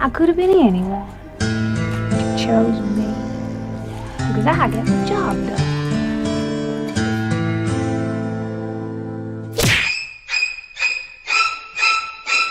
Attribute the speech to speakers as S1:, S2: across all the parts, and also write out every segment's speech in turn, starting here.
S1: I could have been anyone. You chose me. Because I got the job done.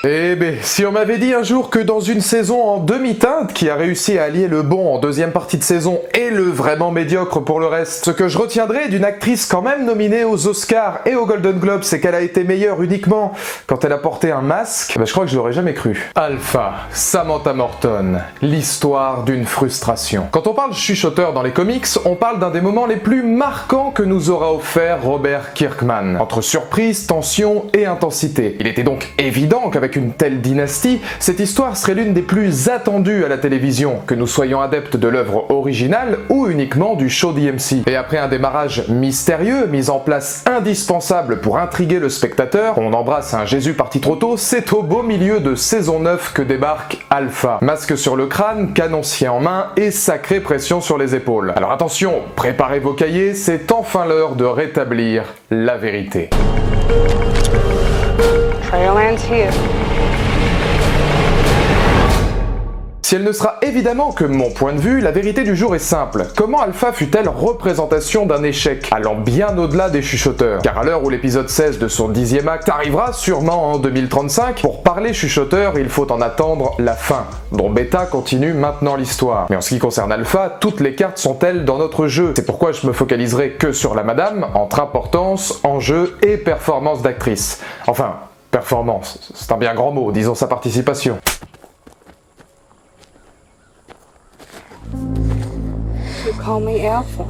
S2: Eh ben, si on m'avait dit un jour que dans une saison en demi-teinte qui a réussi à allier le bon en deuxième partie de saison et le vraiment médiocre pour le reste, ce que je retiendrai d'une actrice quand même nominée aux Oscars et aux Golden Globes, c'est qu'elle a été meilleure uniquement quand elle a porté un masque, je crois que je l'aurais jamais cru. Alpha, Samantha Morton, l'histoire d'une frustration. Quand on parle chuchoteur dans les comics, on parle d'un des moments les plus marquants que nous aura offert Robert Kirkman. Entre surprise, tension et intensité. Il était donc évident qu'avec une telle dynastie, cette histoire serait l'une des plus attendues à la télévision, que nous soyons adeptes de l'œuvre originale ou uniquement du show d'EMC. Et après un démarrage mystérieux, mis en place indispensable pour intriguer le spectateur, on embrasse un Jésus parti trop tôt, c'est au beau milieu de saison 9 que débarque Alpha. Masque sur le crâne, canoncier en main et sacrée pression sur les épaules. Alors attention, préparez vos cahiers, c'est enfin l'heure de rétablir la vérité.
S1: Trail ends here.
S2: Si elle ne sera évidemment que mon point de vue, la vérité du jour est simple. Comment Alpha fut-elle représentation d'un échec, allant bien au-delà des chuchoteurs? Car à l'heure où l'épisode 16 de son 10e acte arrivera, sûrement en 2035, pour parler chuchoteur, il faut en attendre la fin, dont Beta continue maintenant l'histoire. Mais en ce qui concerne Alpha, toutes les cartes sont-elles dans notre jeu? C'est pourquoi je me focaliserai que sur la madame, entre importance, enjeu et performance d'actrice. Enfin, performance, c'est un bien grand mot, disons sa participation.
S1: You call me Alpha.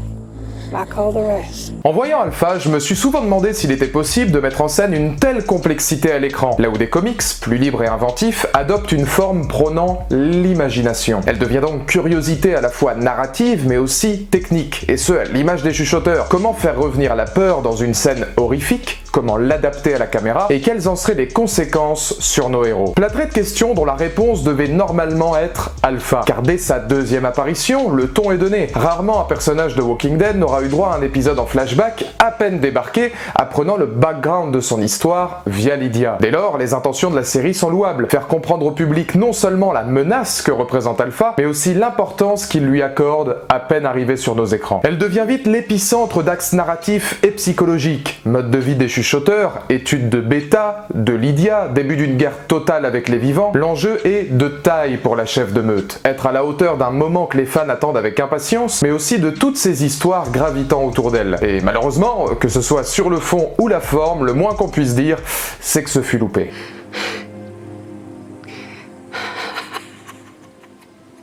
S1: I call the rest.
S2: En voyant Alpha, je me suis souvent demandé s'il était possible de mettre en scène une telle complexité à l'écran, là où des comics, plus libres et inventifs, adoptent une forme prônant l'imagination. Elle devient donc curiosité à la fois narrative mais aussi technique, et ce, à l'image des chuchoteurs. Comment faire revenir la peur dans une scène horrifique? Comment l'adapter à la caméra? Et quelles en seraient les conséquences sur nos héros? Plâtré de questions dont la réponse devait normalement être Alpha, car dès sa deuxième apparition, le ton est donné. Rarement un personnage de Walking Dead n'aura eu droit à un épisode en flashback à peine débarqué, apprenant le background de son histoire via Lydia. Dès lors, les intentions de la série sont louables. Faire comprendre au public non seulement la menace que représente Alpha, mais aussi l'importance qu'il lui accorde à peine arrivé sur nos écrans. Elle devient vite l'épicentre d'axes narratifs et psychologiques. Mode de vie des chuchoteurs, étude de Beta, de Lydia, début d'une guerre totale avec les vivants. L'enjeu est de taille pour la chef de meute. Être à la hauteur d'un moment que les fans attendent avec impatience, mais aussi de toutes ces histoires gravitant autour d'elle. Et malheureusement, que ce soit sur le fond ou la forme, le moins qu'on puisse dire, c'est que ce fut loupé.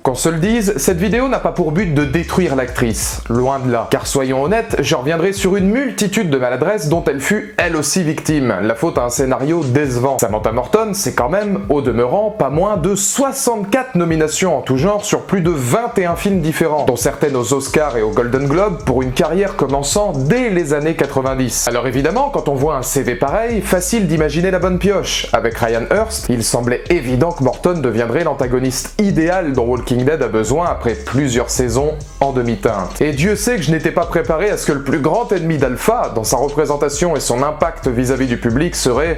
S2: Qu'on se le dise, cette vidéo n'a pas pour but de détruire l'actrice, loin de là. Car soyons honnêtes, je reviendrai sur une multitude de maladresses dont elle fut elle aussi victime, la faute à un scénario décevant. Samantha Morton, c'est quand même, au demeurant, pas moins de 64 nominations en tout genre sur plus de 21 films différents, dont certaines aux Oscars et aux Golden Globes, pour une carrière commençant dès les années 90. Alors évidemment, quand on voit un CV pareil, facile d'imaginer la bonne pioche. Avec Ryan Hurst, il semblait évident que Morton deviendrait l'antagoniste idéal dont Walking Dead a besoin après plusieurs saisons en demi-teinte. Et Dieu sait que je n'étais pas préparé à ce que le plus grand ennemi d'Alpha, dans sa représentation et son impact vis-à-vis du public, serait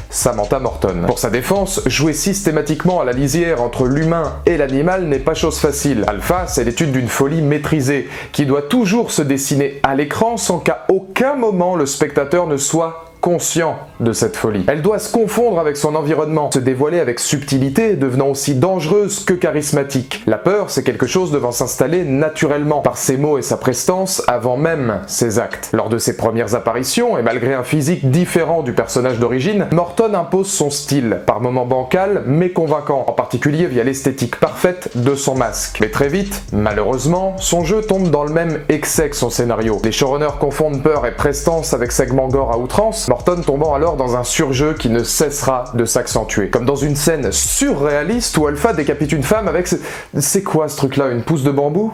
S2: Samantha Morton. Pour sa défense, jouer systématiquement à la lisière entre l'humain et l'animal n'est pas chose facile. Alpha, c'est l'étude d'une folie maîtrisée, qui doit toujours se dessiner à l'écran sans qu'à aucun moment le spectateur ne soit conscient de cette folie. Elle doit se confondre avec son environnement, se dévoiler avec subtilité, devenant aussi dangereuse que charismatique. La peur, c'est quelque chose devant s'installer naturellement, par ses mots et sa prestance, avant même ses actes. Lors de ses premières apparitions, et malgré un physique différent du personnage d'origine, Morton impose son style, par moments bancal, mais convaincant, en particulier via l'esthétique parfaite de son masque. Mais très vite, malheureusement, son jeu tombe dans le même excès que son scénario. Les showrunners confondent peur et prestance avec segment gore à outrance, Morton tombant alors dans un surjeu qui ne cessera de s'accentuer. Comme dans une scène surréaliste où Alpha décapite une femme avec... C'est quoi ce truc-là, une pousse de bambou ?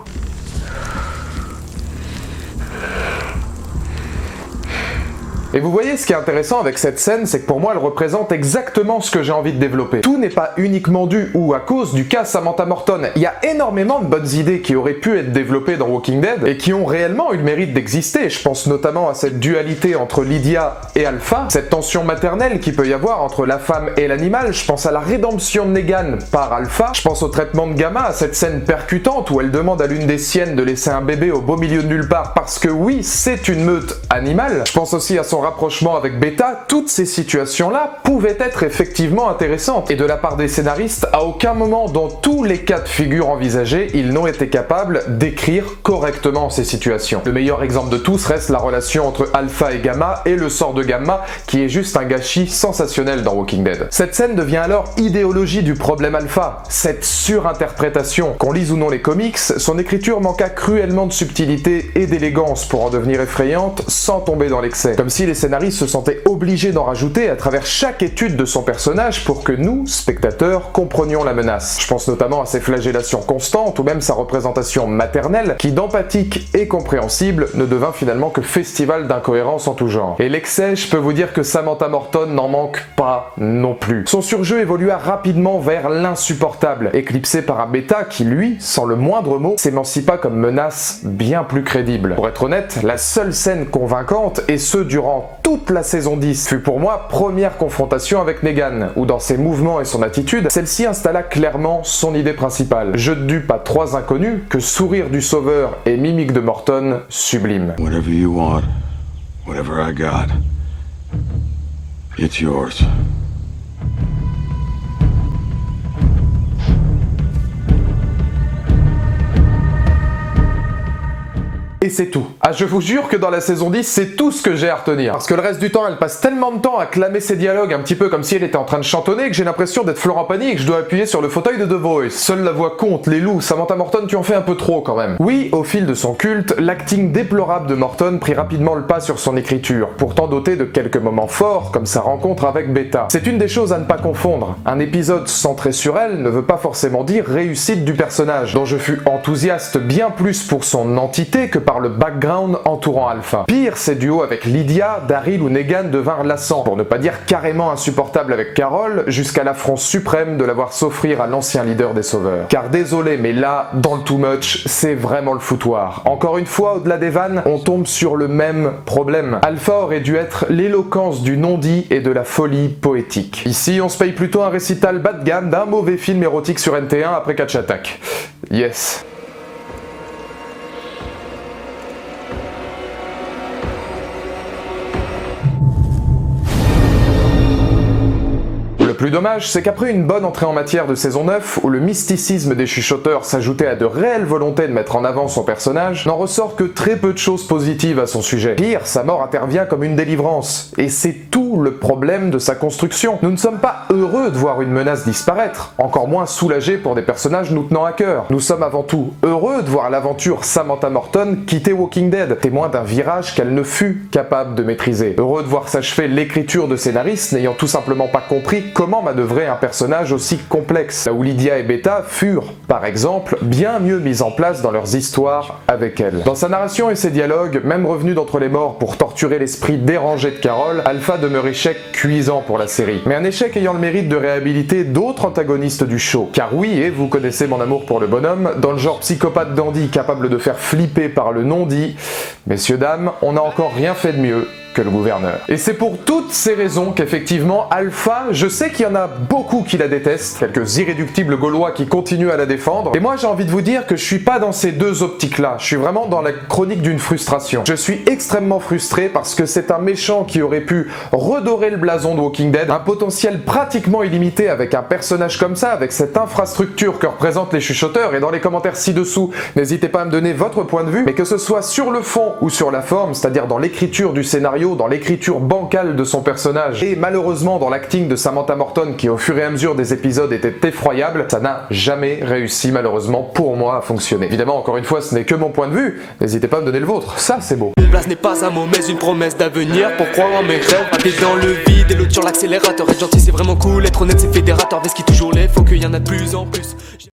S2: Et vous voyez, ce qui est intéressant avec cette scène, c'est que pour moi elle représente exactement ce que j'ai envie de développer. Tout n'est pas uniquement dû ou à cause du cas Samantha Morton. Il y a énormément de bonnes idées qui auraient pu être développées dans Walking Dead et qui ont réellement eu le mérite d'exister. Je pense notamment à cette dualité entre Lydia et Alpha, cette tension maternelle qu'il peut y avoir entre la femme et l'animal. Je pense à la rédemption de Negan par Alpha. Je pense au traitement de Gamma, à cette scène percutante où elle demande à l'une des siennes de laisser un bébé au beau milieu de nulle part parce que oui, c'est une meute animale. Je pense aussi à son rapprochement avec Beta. Toutes ces situations-là pouvaient être effectivement intéressantes. Et de la part des scénaristes, à aucun moment dans tous les cas de figure envisagés, ils n'ont été capables d'écrire correctement ces situations. Le meilleur exemple de tous reste la relation entre Alpha et Gamma et le sort de Gamma qui est juste un gâchis sensationnel dans Walking Dead. Cette scène devient alors idéologie du problème Alpha, cette surinterprétation. Qu'on lise ou non les comics, son écriture manqua cruellement de subtilité et d'élégance pour en devenir effrayante sans tomber dans l'excès. Comme si les scénaristes se sentaient obligés d'en rajouter à travers chaque étude de son personnage pour que nous, spectateurs, comprenions la menace. Je pense notamment à ses flagellations constantes ou même sa représentation maternelle qui, d'empathique et compréhensible, ne devint finalement que festival d'incohérences en tout genre. Et l'excès, je peux vous dire que Samantha Morton n'en manque pas non plus. Son surjeu évolua rapidement vers l'insupportable, éclipsé par un Beta qui, lui, sans le moindre mot, s'émancipa comme menace bien plus crédible. Pour être honnête, la seule scène convaincante, et ce durant toute la saison 10, fut pour moi première confrontation avec Negan, où dans ses mouvements et son attitude, celle-ci installa clairement son idée principale. Je ne dus pas trois inconnus que sourire du sauveur et mimique de Morton sublime.
S3: Whatever you want, whatever I got, it's yours.
S2: Et c'est tout. Ah, je vous jure que dans la saison 10, c'est tout ce que j'ai à retenir. Parce que le reste du temps, elle passe tellement de temps à clamer ses dialogues, un petit peu comme si elle était en train de chantonner, que j'ai l'impression d'être Florent Pagny et que je dois appuyer sur le fauteuil de The Voice. Seule la voix compte, les loups, Samantha Morton, tu en fais un peu trop quand même. Oui, au fil de son culte, l'acting déplorable de Morton prit rapidement le pas sur son écriture, pourtant doté de quelques moments forts, comme sa rencontre avec Beta. C'est une des choses à ne pas confondre. Un épisode centré sur elle ne veut pas forcément dire réussite du personnage, dont je fus enthousiaste bien plus pour son entité que par le background entourant Alpha. Pire, ses duos avec Lydia, Daryl ou Negan devinrent lassants, pour ne pas dire carrément insupportables avec Carol, jusqu'à l'affront suprême de la voir s'offrir à l'ancien leader des Sauveurs. Car désolé, mais là, dans le too much, c'est vraiment le foutoir. Encore une fois, au-delà des vannes, on tombe sur le même problème. Alpha aurait dû être l'éloquence du non-dit et de la folie poétique. Ici, on se paye plutôt un récital bas de gamme d'un mauvais film érotique sur NT1 après Catch Attack. Yes. Le plus dommage, c'est qu'après une bonne entrée en matière de saison 9, où le mysticisme des chuchoteurs s'ajoutait à de réelles volontés de mettre en avant son personnage, n'en ressort que très peu de choses positives à son sujet. Pire, sa mort intervient comme une délivrance, et c'est tout le problème de sa construction. Nous ne sommes pas heureux de voir une menace disparaître, encore moins soulagés pour des personnages nous tenant à cœur. Nous sommes avant tout heureux de voir l'aventure Samantha Morton quitter Walking Dead, témoin d'un virage qu'elle ne fut capable de maîtriser. Heureux de voir s'achever l'écriture de scénaristes n'ayant tout simplement pas compris comment manœuvrer un personnage aussi complexe, là où Lydia et Beta furent, par exemple, bien mieux mises en place dans leurs histoires avec elle. Dans sa narration et ses dialogues, même revenu d'entre les morts pour torturer l'esprit dérangé de Carol, Alpha demeure échec cuisant pour la série. Mais un échec ayant le mérite de réhabiliter d'autres antagonistes du show. Car oui, et vous connaissez mon amour pour le bonhomme, dans le genre psychopathe dandy capable de faire flipper par le non-dit, messieurs dames, on n'a encore rien fait de mieux que le gouverneur. Et c'est pour toutes ces raisons qu'effectivement Alpha, je sais qu'il y en a beaucoup qui la détestent, quelques irréductibles gaulois qui continuent à la défendre, et moi j'ai envie de vous dire que je suis pas dans ces deux optiques-là, je suis vraiment dans la chronique d'une frustration. Je suis extrêmement frustré parce que c'est un méchant qui aurait pu redorer le blason de Walking Dead, un potentiel pratiquement illimité avec un personnage comme ça, avec cette infrastructure que représentent les chuchoteurs, et dans les commentaires ci-dessous, n'hésitez pas à me donner votre point de vue, mais que ce soit sur le fond ou sur la forme, c'est-à-dire dans l'écriture du scénario, dans l'écriture bancale de son personnage et malheureusement dans l'acting de Samantha Morton qui au fur et à mesure des épisodes était effroyable, ça n'a jamais réussi malheureusement pour moi à fonctionner. Évidemment, encore une fois, ce n'est que mon point de vue, n'hésitez pas à me donner le vôtre, ça c'est beau.
S4: Une place n'est pas un mot mais une promesse d'avenir pour croire en mes rêves. T'es dans le vide et l'autre sur l'accélérateur. Être gentil c'est vraiment cool, être honnête c'est fédérateur. Vest qui toujours l'est, faut qu'il y en a de plus en plus.